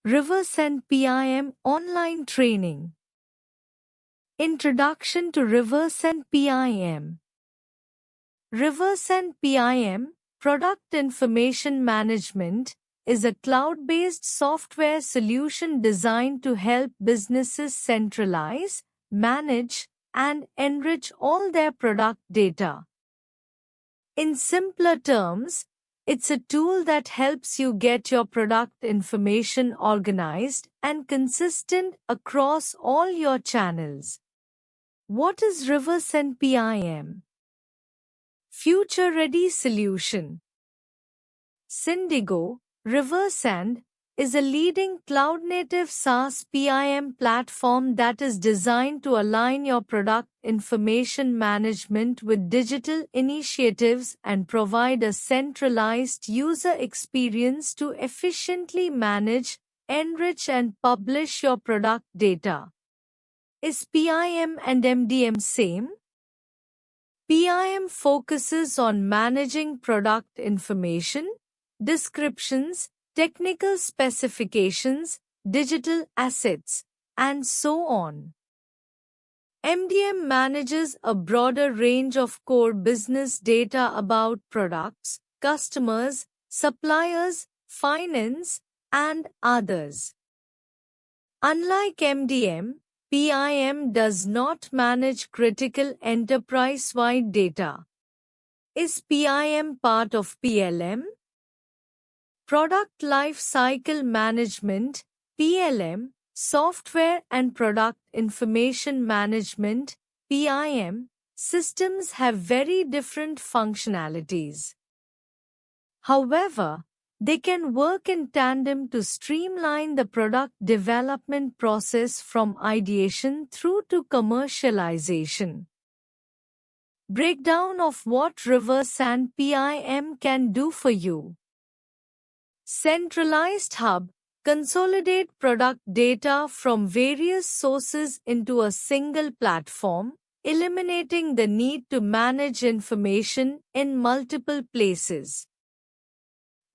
Riversand PIM Online Training. Introduction to Riversand PIM. Riversand PIM, Product Information Management, is a cloud-based software solution designed to help businesses centralize, manage, and enrich all their product data. In simpler terms, it's a tool that helps you get your product information organized and consistent across all your channels. What is Riversand PIM? Future-ready solution. Syndigo, Riversand, is a leading cloud-native SaaS PIM platform that is designed to align your product information management with digital initiatives and provide a centralized user experience to efficiently manage, enrich, and publish your product data. Is PIM and MDM same? PIM focuses on managing product information, descriptions, technical specifications, digital assets, and so on. MDM manages a broader range of core business data about products, customers, suppliers, finance, and others. Unlike MDM, PIM does not manage critical enterprise-wide data. Is PIM part of PLM? Product Life Cycle Management, PLM, Software and Product Information Management, PIM, systems have very different functionalities. However, they can work in tandem to streamline the product development process from ideation through to commercialization. Breakdown of what Riversand PIM can do for you. Centralized hub, consolidate product data from various sources into a single platform, eliminating the need to manage information in multiple places.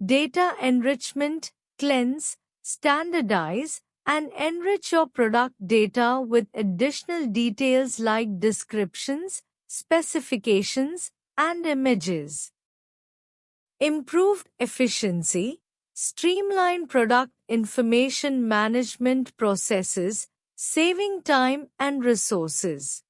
Data enrichment, cleanse, standardize, and enrich your product data with additional details like descriptions, specifications, and images. Improved efficiency. Streamline product information management processes, saving time and resources.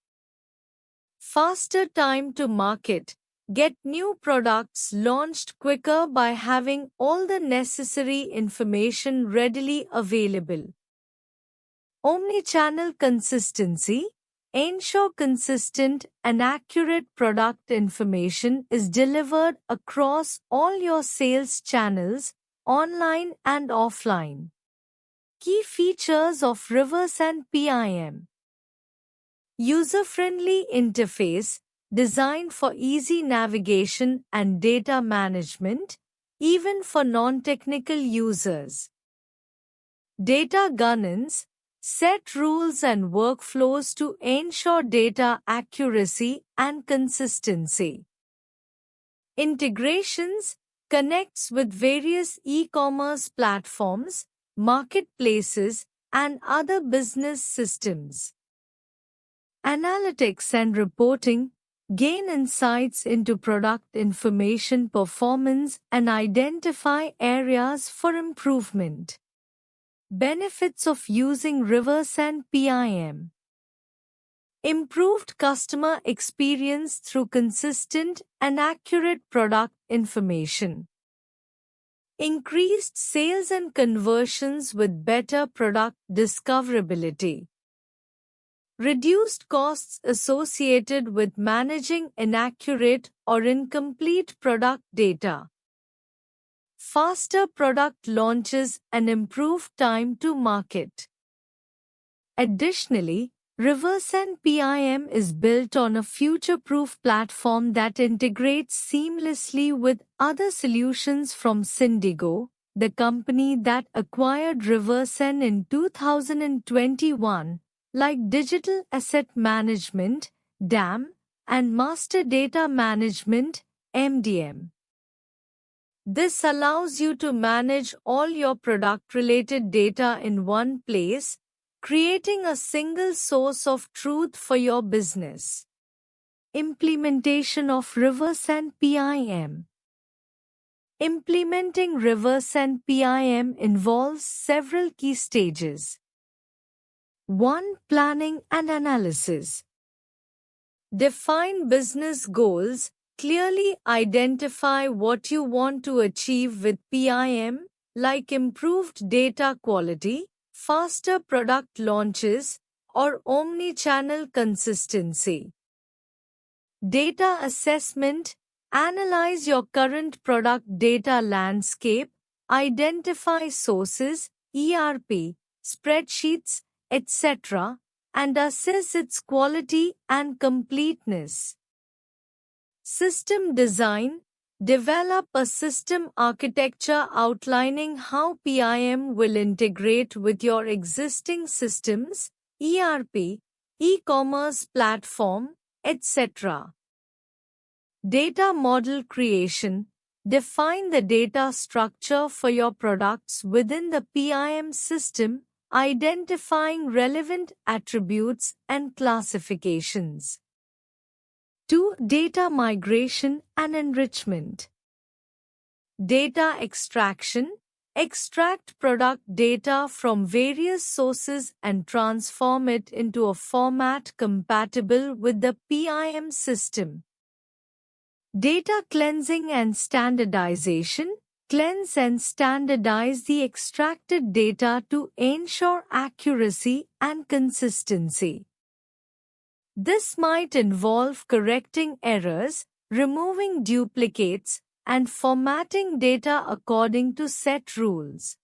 Faster time to market. Get new products launched quicker by having all the necessary information readily available. Omnichannel consistency. Ensure consistent and accurate product information is delivered across all your sales channels, online and offline. Key features of Riversand PIM. User-friendly interface, designed for easy navigation and data management, even for non-technical users. Data governance, set rules and workflows to ensure data accuracy and consistency. Integrations, connects with various e-commerce platforms, marketplaces, and other business systems. Analytics and reporting, gain insights into product information performance and identify areas for improvement. Benefits of using Riversand PIM. Improved customer experience through consistent and accurate product information. Increased sales and conversions with better product discoverability. Reduced costs associated with managing inaccurate or incomplete product data. Faster product launches and improved time to market. Additionally, Riversand PIM is built on a future-proof platform that integrates seamlessly with other solutions from Syndigo, the company that acquired Riversand in 2021, like Digital Asset Management, DAM, and Master Data Management, MDM. This allows you to manage all your product-related data in one place, creating a single source of truth for your business. Implementation of Riversand PIM. Implementing Riversand PIM involves several key stages. 1. Planning and analysis. Define business goals. Clearly identify what you want to achieve with PIM, like improved data quality, faster product launches, or omni-channel consistency. Data assessment. Analyze your current product data landscape, identify sources, ERP, spreadsheets, etc., and assess its quality and completeness. System design. Develop a system architecture outlining how PIM will integrate with your existing systems, ERP, e-commerce platform, etc. Data model creation. Define the data structure for your products within the PIM system, identifying relevant attributes and classifications. 2. Data migration and enrichment. Data extraction. Extract product data from various sources and transform it into a format compatible with the PIM system. Data cleansing and standardization. Cleanse and standardize the extracted data to ensure accuracy and consistency. This might involve correcting errors, removing duplicates, and formatting data according to set rules.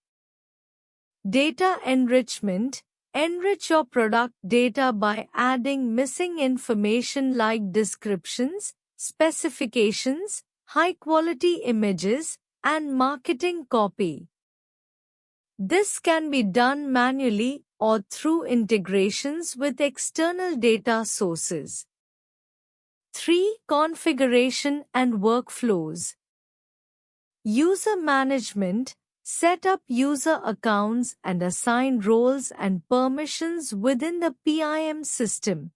Data enrichment. Enrich your product data by adding missing information like descriptions, specifications, high-quality images, and marketing copy. This can be done manually or through integrations with external data sources. 3. Configuration and workflows. User management. Set up user accounts and assign roles and permissions within the PIM system.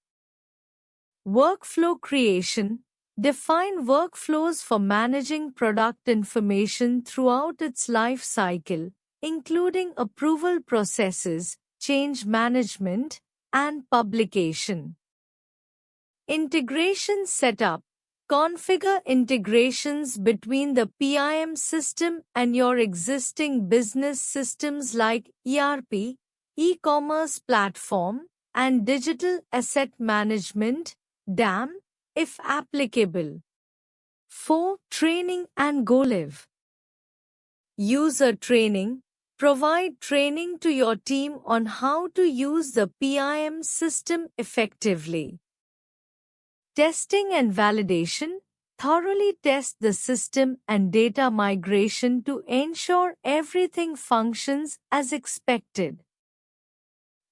Workflow creation. Define workflows for managing product information throughout its life cycle, including approval processes, change management, and publication. Integration setup. Configure integrations between the PIM system and your existing business systems like ERP, e-commerce platform, and digital asset management, DAM, if applicable. 4. Training and go-live. User training. Provide training to your team on how to use the PIM system effectively. Testing and validation. Thoroughly test the system and data migration to ensure everything functions as expected.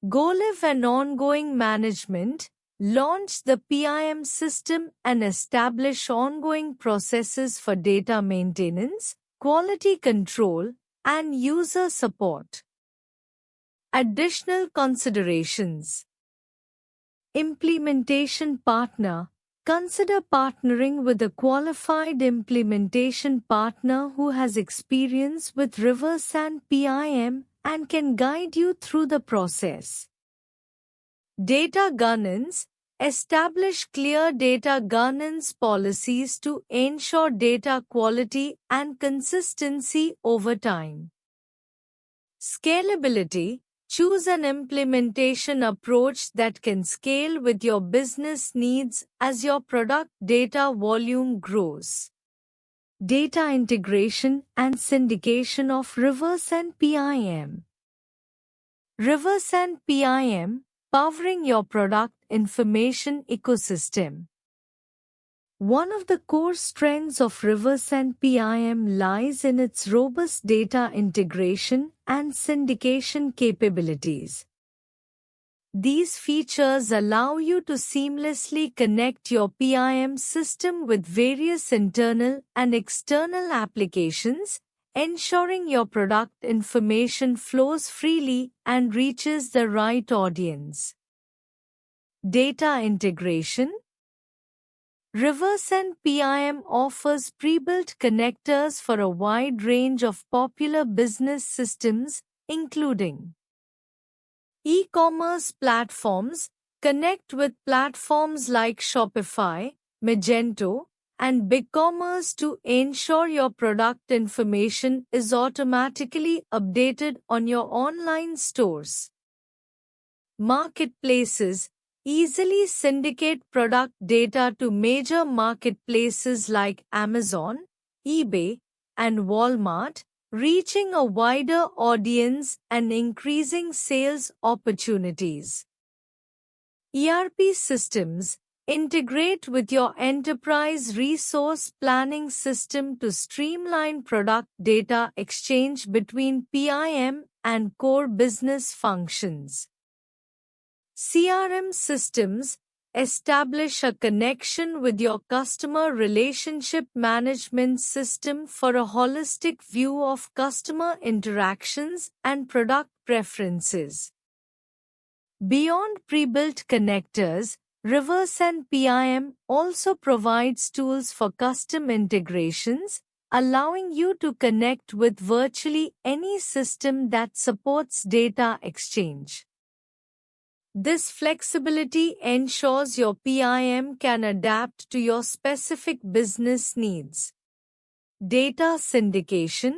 Go-live and ongoing management. Launch the PIM system and establish ongoing processes for data maintenance, quality control, and user support. Additional considerations. Implementation partner. Consider partnering with a qualified implementation partner who has experience with Riversand PIM and can guide you through the process. Data governance. Establish clear data governance policies to ensure data quality and consistency over time. Scalability. Choose an implementation approach that can scale with your business needs as your product data volume grows. Data integration and syndication of Riversand PIM. Riversand PIM, powering your product information ecosystem. One of the core strengths of Riversand PIM lies in its robust data integration and syndication capabilities. These features allow you to seamlessly connect your PIM system with various internal and external applications, ensuring your product information flows freely and reaches the right audience. Data integration. Riversand PIM offers pre-built connectors for a wide range of popular business systems, including e-commerce platforms. Connect with platforms like Shopify, Magento, and BigCommerce to ensure your product information is automatically updated on your online stores. Marketplaces. Easily syndicate product data to major marketplaces like Amazon, eBay, and Walmart, reaching a wider audience and increasing sales opportunities. ERP systems. Integrate with your enterprise resource planning system to streamline product data exchange between PIM and core business functions. CRM systems. Establish a connection with your customer relationship management system for a holistic view of customer interactions and product preferences. Beyond pre-built connectors, Riversand PIM also provides tools for custom integrations, allowing you to connect with virtually any system that supports data exchange. This flexibility ensures your PIM can adapt to your specific business needs. Data syndication.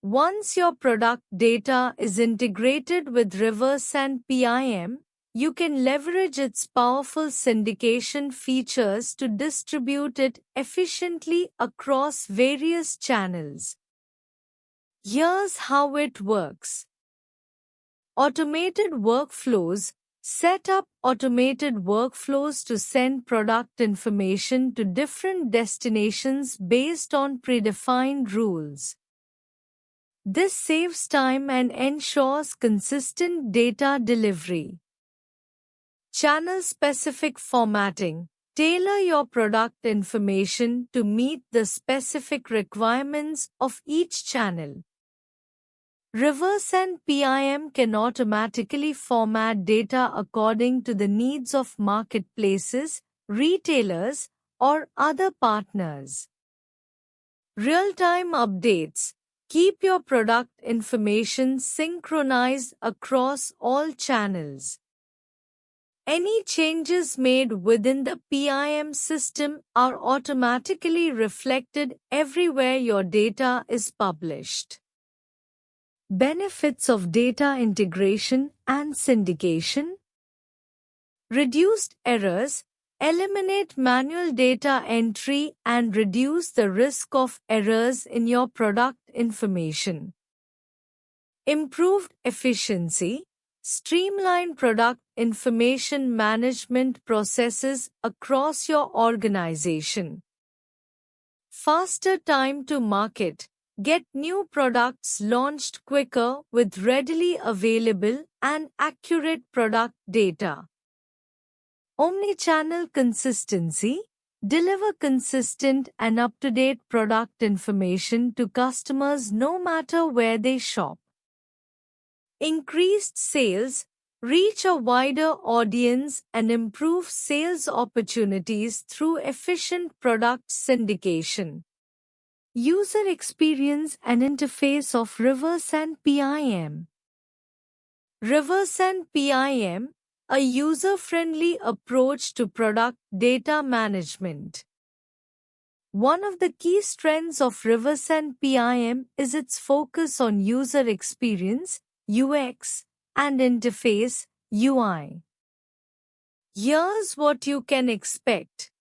Once your product data is integrated with Riversand PIM, you can leverage its powerful syndication features to distribute it efficiently across various channels. Here's how it works. Automated workflows. Set up automated workflows to send product information to different destinations based on predefined rules. This saves time and ensures consistent data delivery. Channel-specific formatting. Tailor your product information to meet the specific requirements of each channel. Riversand PIM can automatically format data according to the needs of marketplaces, retailers, or other partners. Real-time updates. Keep your product information synchronized across all channels. Any changes made within the PIM system are automatically reflected everywhere your data is published. Benefits of data integration and syndication. Reduced errors. Eliminate manual data entry and reduce the risk of errors in your product information. Improved efficiency. Streamline product information management processes across your organization. Faster time to market. Get new products launched quicker with readily available and accurate product data. Omnichannel consistency. Deliver consistent and up-to-date product information to customers no matter where they shop. Increased sales. Reach a wider audience and improve sales opportunities through efficient product syndication. User experience and interface of Riversand PIM. Riversand PIM, a user-friendly approach to product data management. One of the key strengths of Riversand PIM is its focus on user experience, UX, and interface, UI. Here's what you can expect.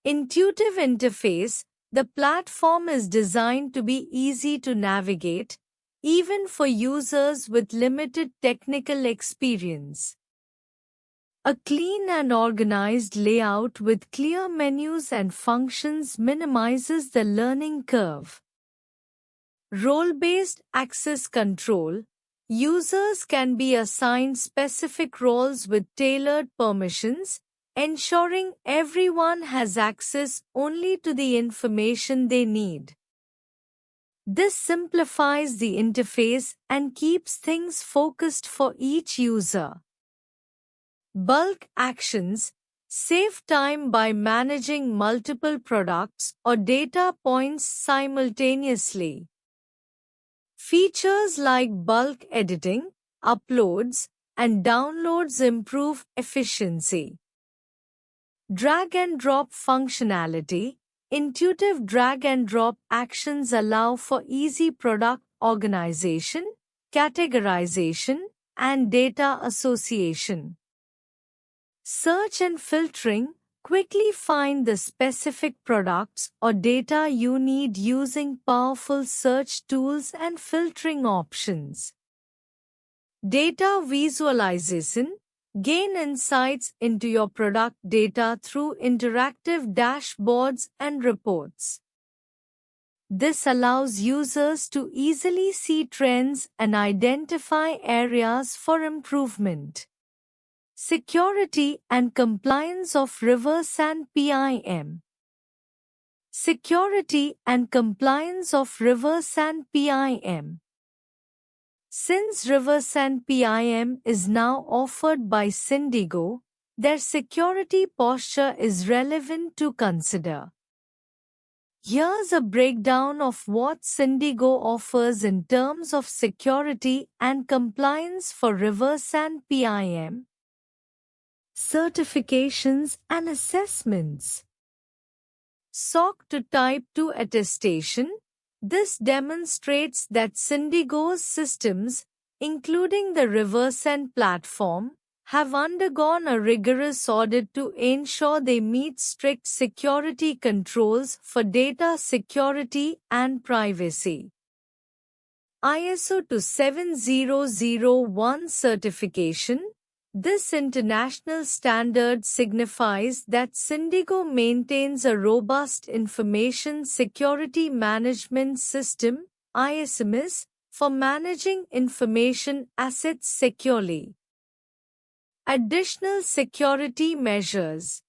Intuitive interface. The platform is designed to be easy to navigate, even for users with limited technical experience. A clean and organized layout with clear menus and functions minimizes the learning curve. Role-based access control. Users can be assigned specific roles with tailored permissions, ensuring everyone has access only to the information they need. This simplifies the interface and keeps things focused for each user. Bulk actions save time by managing multiple products or data points simultaneously. Features like bulk editing, uploads, and downloads improve efficiency. Drag and drop functionality. Intuitive drag and drop actions allow for easy product organization, categorization, and data association. Search and filtering. Quickly find the specific products or data you need using powerful search tools and filtering options. Data visualization. Gain insights into your product data through interactive dashboards and reports. This allows users to easily see trends and identify areas for improvement. Security and compliance of Riversand PIM. Security and compliance of Riversand PIM. Since Riversand PIM is now offered by Syndigo, their security posture is relevant to consider. Here's a breakdown of what Syndigo offers in terms of security and compliance for Riversand PIM. Certifications and assessments. SOC to Type 2 attestation. This demonstrates that Syndigo's systems, including the Riversand platform, have undergone a rigorous audit to ensure they meet strict security controls for data security and privacy. ISO 27001 certification. This international standard signifies that Syndigo maintains a robust information security management system (ISMS) for managing information assets securely. Additional security measures.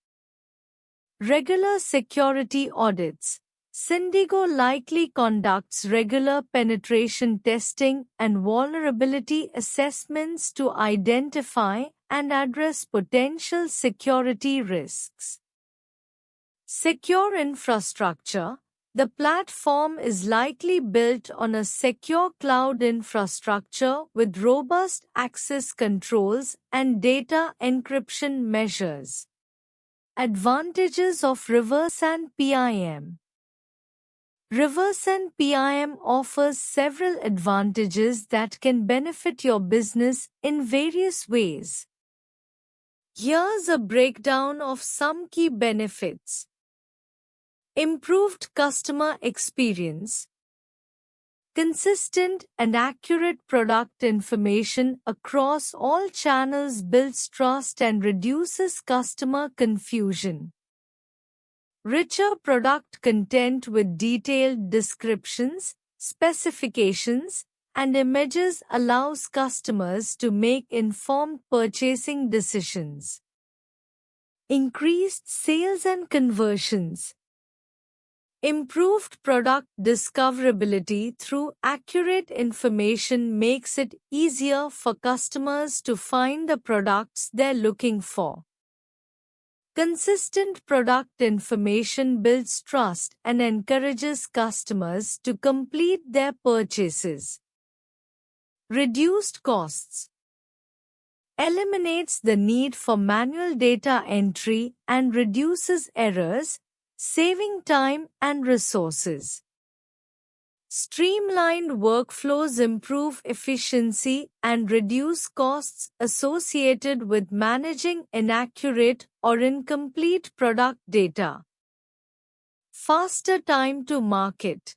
Regular security audits. Syndigo likely conducts regular penetration testing and vulnerability assessments to identify and address potential security risks. Secure infrastructure. The platform is likely built on a secure cloud infrastructure with robust access controls and data encryption measures. Advantages of Riversand PIM. Riversand PIM offers several advantages that can benefit your business in various ways. Here's a breakdown of some key benefits. Improved customer experience. Consistent and accurate product information across all channels builds trust and reduces customer confusion. Richer product content with detailed descriptions, specifications, and images allows customers to make informed purchasing decisions. Increased sales and conversions. Improved product discoverability through accurate information makes it easier for customers to find the products they're looking for. Consistent product information builds trust and encourages customers to complete their purchases. Reduced costs. Eliminates the need for manual data entry and reduces errors, saving time and resources. Streamlined workflows improve efficiency and reduce costs associated with managing inaccurate or incomplete product data. Faster time to market.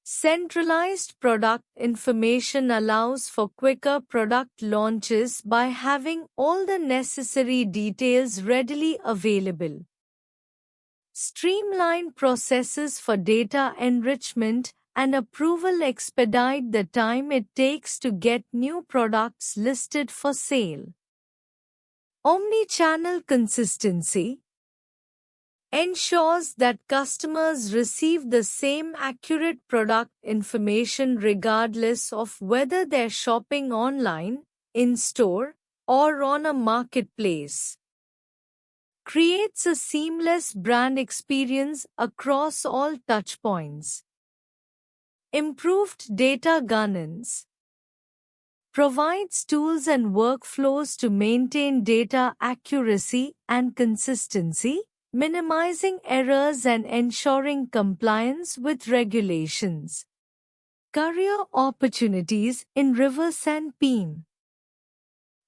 Centralized product information allows for quicker product launches by having all the necessary details readily available. Streamlined processes for data enrichment and approval expedite the time it takes to get new products listed for sale. Omnichannel consistency ensures that customers receive the same accurate product information regardless of whether they're shopping online, in-store, or on a marketplace. Creates a seamless brand experience across all touchpoints. Improved data governance provides tools and workflows to maintain data accuracy and consistency, minimizing errors and ensuring compliance with regulations. Career opportunities in Riversand PIM.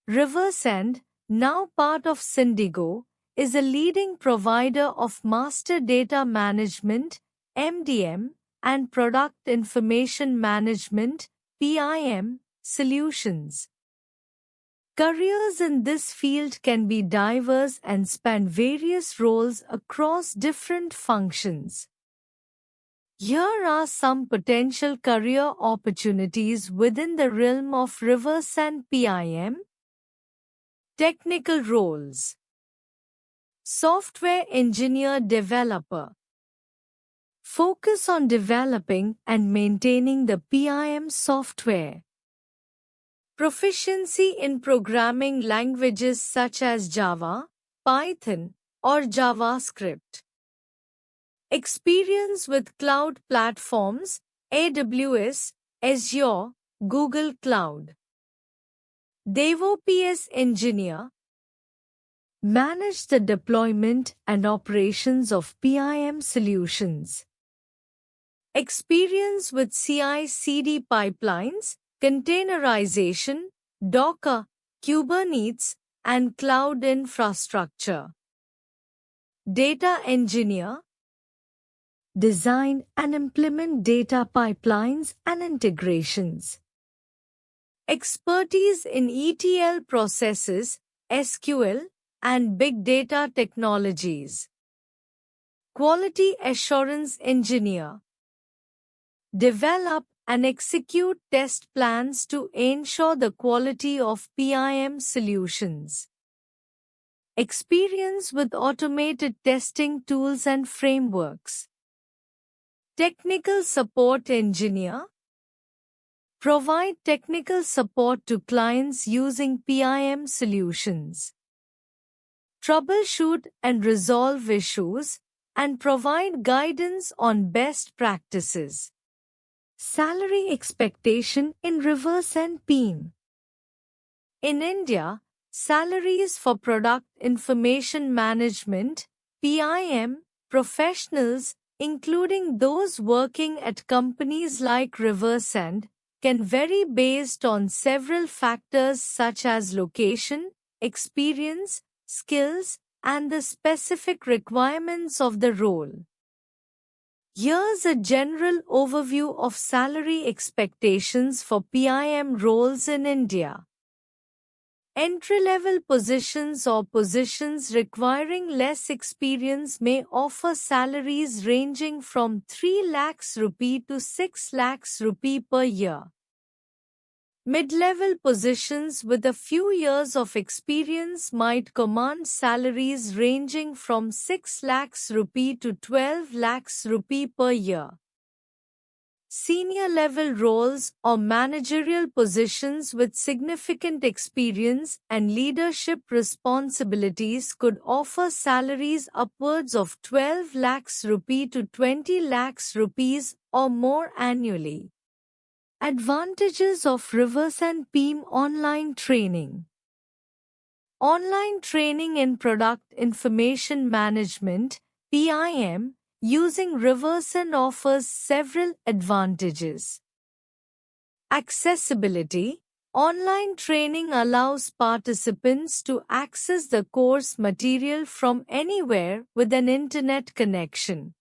Riversand, now part of Syndigo, is a leading provider of master data management (MDM) and product information management (PIM) solutions. Careers in this field can be diverse and span various roles across different functions. Here are some potential career opportunities within the realm of Riversand PIM. Technical roles. Software engineer developer. Focus on developing and maintaining the PIM software. Proficiency in programming languages such as Java, Python, or JavaScript. Experience with cloud platforms, AWS, Azure, Google Cloud. DevOps engineer. Manage the deployment and operations of PIM solutions. Experience with CI/CD pipelines, containerization, Docker, Kubernetes, and cloud infrastructure. Data engineer. Design and implement data pipelines and integrations. Expertise in ETL processes, SQL, and big data technologies. Quality assurance engineer. Develop and execute test plans to ensure the quality of PIM solutions. Experience with automated testing tools and frameworks. Technical support engineer. Provide technical support to clients using PIM solutions. Troubleshoot and resolve issues, and provide guidance on best practices. Salary expectation in Riversand PIM. In India, salaries for product information management (PIM) professionals, including those working at companies like Riversand, can vary based on several factors such as location, experience, skills, and the specific requirements of the role. Here's a general overview of salary expectations for PIM roles in India. Entry-level positions or positions requiring less experience may offer salaries ranging from 3 lakhs rupee to 6 lakhs rupee per year. Mid-level positions with a few years of experience might command salaries ranging from 6 lakhs rupee to 12 lakhs rupee per year. Senior-level roles or managerial positions with significant experience and leadership responsibilities could offer salaries upwards of 12 lakhs rupee to 20 lakhs rupees or more annually. Advantages of Riversand PIM online training. Online training in product information management (PIM) using Riversand offers several advantages. Accessibility. Online training allows participants to access the course material from anywhere with an internet connection.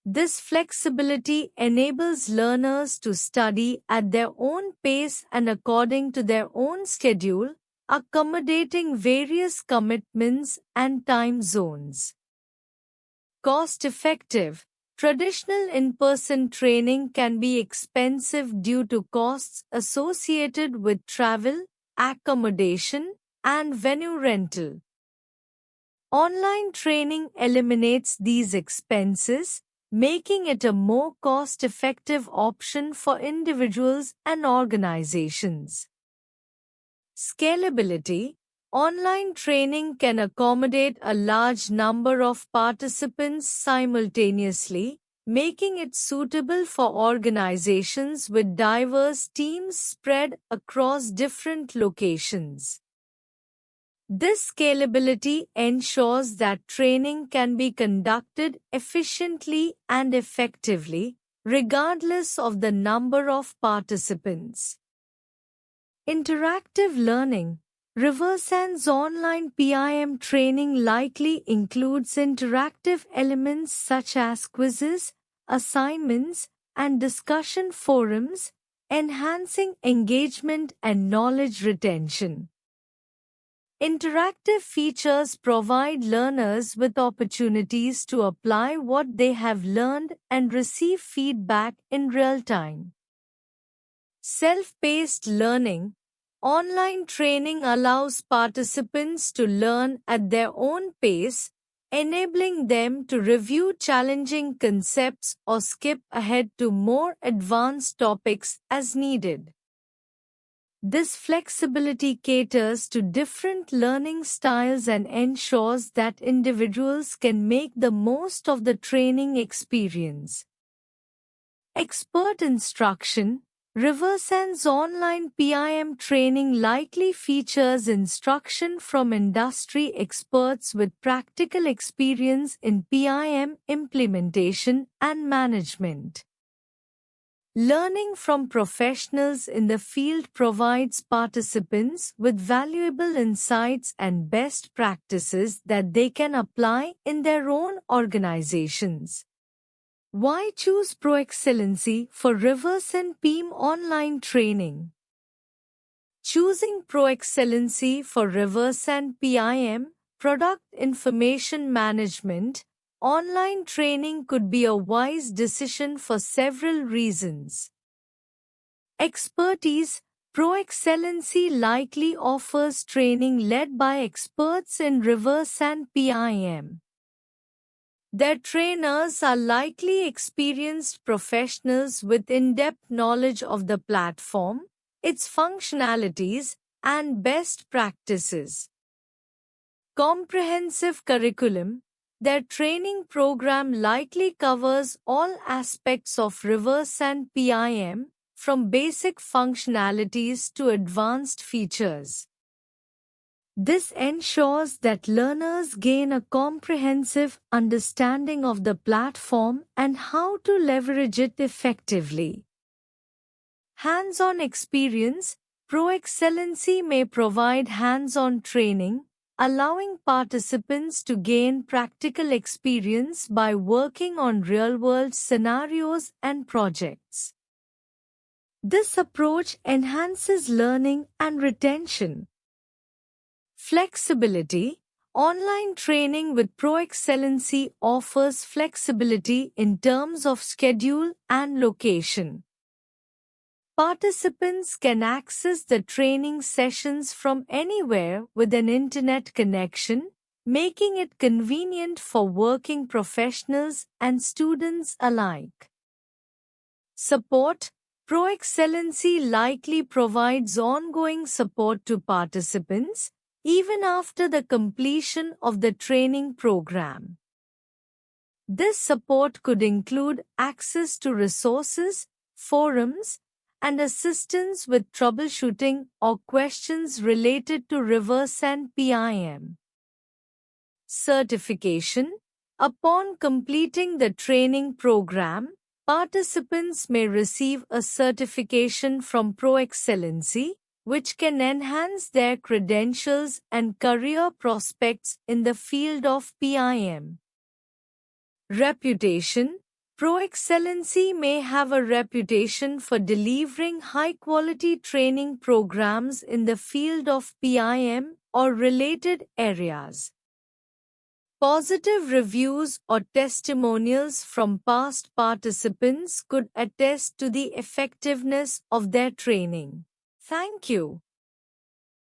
This flexibility enables learners to study at their own pace and according to their own schedule, accommodating various commitments and time zones. Cost-effective. Traditional in-person training can be expensive due to costs associated with travel, accommodation, and venue rental. Online training eliminates these expenses, making it a more cost-effective option for individuals and organizations. Scalability. Online training can accommodate a large number of participants simultaneously, making it suitable for organizations with diverse teams spread across different locations. This scalability ensures that training can be conducted efficiently and effectively, regardless of the number of participants. Interactive learning. Riversand's online PIM training likely includes interactive elements such as quizzes, assignments, and discussion forums, enhancing engagement and knowledge retention. Interactive features provide learners with opportunities to apply what they have learned and receive feedback in real time. Self-paced learning. Online training allows participants to learn at their own pace, enabling them to review challenging concepts or skip ahead to more advanced topics as needed. This flexibility caters to different learning styles and ensures that individuals can make the most of the training experience. Expert instruction. Riversand's online PIM training likely features instruction from industry experts with practical experience in PIM implementation and management. Learning from professionals in the field provides participants with valuable insights and best practices that they can apply in their own organizations. Why choose Pro Excellency for Riversand PIM online training? Choosing Pro Excellency for Riversand PIM, Product Information Management, online training could be a wise decision for several reasons. Expertise. Pro Excellency likely offers training led by experts in Riversand PIM. Their trainers are likely experienced professionals with in-depth knowledge of the platform, its functionalities, and best practices. Comprehensive curriculum. Their training program likely covers all aspects of Riversand PIM, from basic functionalities to advanced features. This ensures that learners gain a comprehensive understanding of the platform and how to leverage it effectively. Hands-on experience. Pro Excellency may provide hands-on training, allowing participants to gain practical experience by working on real-world scenarios and projects. This approach enhances learning and retention. Flexibility. Online training with Pro Excellency offers flexibility in terms of schedule and location. Participants can access the training sessions from anywhere with an internet connection, making it convenient for working professionals and students alike. Support. Pro Excellency likely provides ongoing support to participants, even after the completion of the training program. This support could include access to resources, forums, and assistance with troubleshooting or questions related to Riversand PIM. Certification. Upon completing the training program, participants may receive a certification from Pro Excellency, which can enhance their credentials and career prospects in the field of PIM. Reputation. Pro Excellency may have a reputation for delivering high-quality training programs in the field of PIM or related areas. Positive reviews or testimonials from past participants could attest to the effectiveness of their training. Thank you.